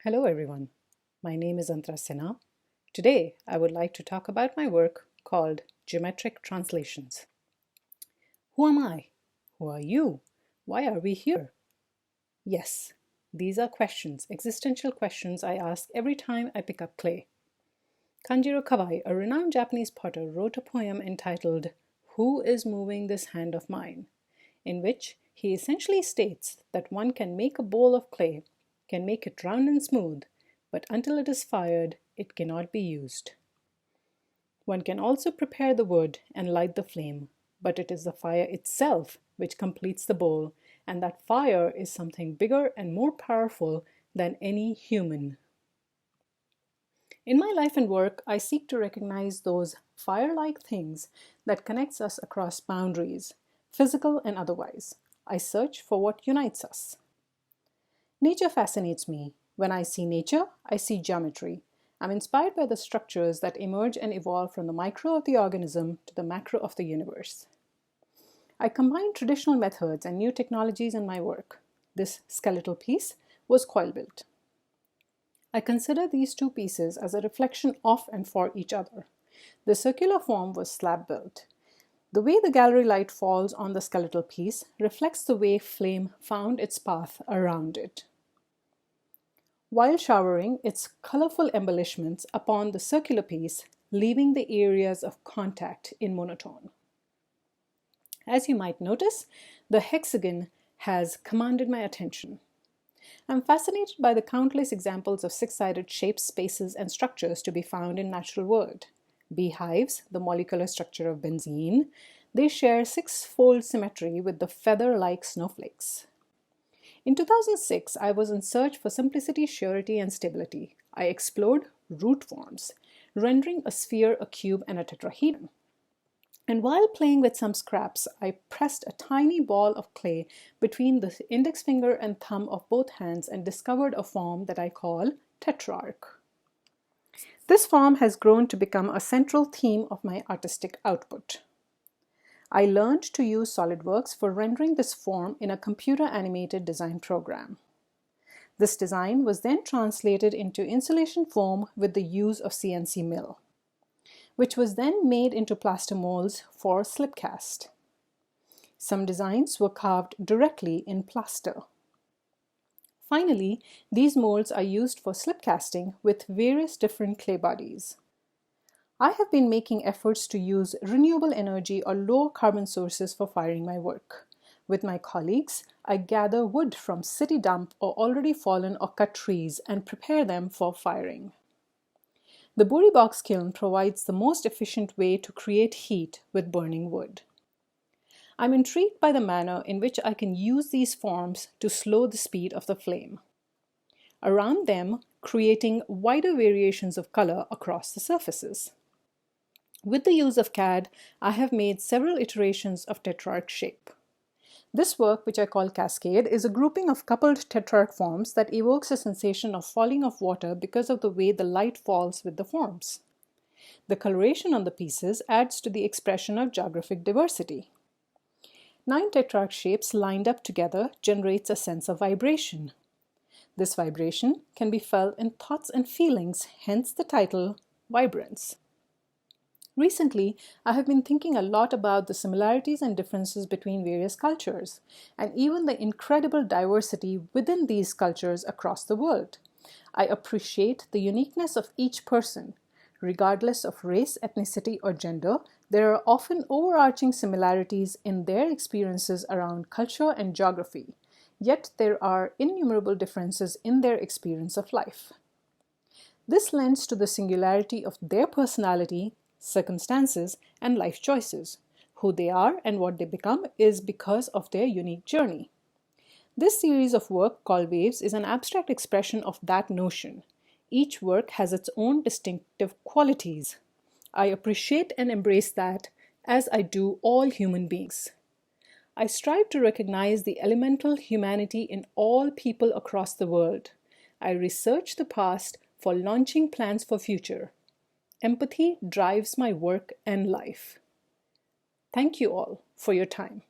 Hello everyone, my name is Antra Sinha. Today I would like to talk about my work called Geometric Translations. Who am I? Who are you? Why are we here? Yes, these are questions, existential questions I ask every time I pick up clay. Kanjiro Kawai, a renowned Japanese potter, wrote a poem entitled Who is Moving This Hand of Mine?, in which he essentially states that one can make a bowl of clay, can make it round and smooth, but until it is fired, it cannot be used. One can also prepare the wood and light the flame, but it is the fire itself which completes the bowl, and that fire is something bigger and more powerful than any human. In my life and work, I seek to recognize those fire-like things that connects us across boundaries, physical and otherwise. I search for what unites us. Nature fascinates me. When I see nature, I see geometry. I'm inspired by the structures that emerge and evolve from the micro of the organism to the macro of the universe. I combine traditional methods and new technologies in my work. This skeletal piece was coil-built. I consider these two pieces as a reflection of and for each other. The circular form was slab-built. The way the gallery light falls on the skeletal piece reflects the way flame found its path around it, while showering its colorful embellishments upon the circular piece, leaving the areas of contact in monotone. As you might notice, the hexagon has commanded my attention. I'm fascinated by the countless examples of six-sided shapes, spaces, and structures to be found in natural world. Beehives, the molecular structure of benzene, they share six-fold symmetry with the feather-like snowflakes. In 2006, I was in search for simplicity, surety, and stability. I explored root forms, rendering a sphere, a cube, and a tetrahedron. And while playing with some scraps, I pressed a tiny ball of clay between the index finger and thumb of both hands and discovered a form that I call tetrarch. This form has grown to become a central theme of my artistic output. I learned to use SolidWorks for rendering this form in a computer-animated design program. This design was then translated into insulation foam with the use of CNC mill, which was then made into plaster molds for slipcast. Some designs were carved directly in plaster. Finally, these molds are used for slip casting with various different clay bodies. I have been making efforts to use renewable energy or low carbon sources for firing my work. With my colleagues, I gather wood from city dump or already fallen or cut trees and prepare them for firing. The Buri box kiln provides the most efficient way to create heat with burning wood. I'm intrigued by the manner in which I can use these forms to slow the speed of the flame, around them creating wider variations of color across the surfaces. With the use of CAD, I have made several iterations of tetrarch shape. This work, which I call Cascade, is a grouping of coupled tetrarch forms that evokes a sensation of falling of water because of the way the light falls with the forms. The coloration on the pieces adds to the expression of geographic diversity. 9 tetrarch shapes lined up together generates a sense of vibration. This vibration can be felt in thoughts and feelings, hence the title, Vibrance. Recently, I have been thinking a lot about the similarities and differences between various cultures, and even the incredible diversity within these cultures across the world. I appreciate the uniqueness of each person. Regardless of race, ethnicity, or gender, there are often overarching similarities in their experiences around culture and geography, yet there are innumerable differences in their experience of life. This lends to the singularity of their personality, circumstances, and life choices. Who they are and what they become is because of their unique journey. This series of work called Waves is an abstract expression of that notion. Each work has its own distinctive qualities. I appreciate and embrace that, as I do all human beings. I strive to recognize the elemental humanity in all people across the world. I research the past for launching plans for future. Empathy drives my work and life. Thank you all for your time.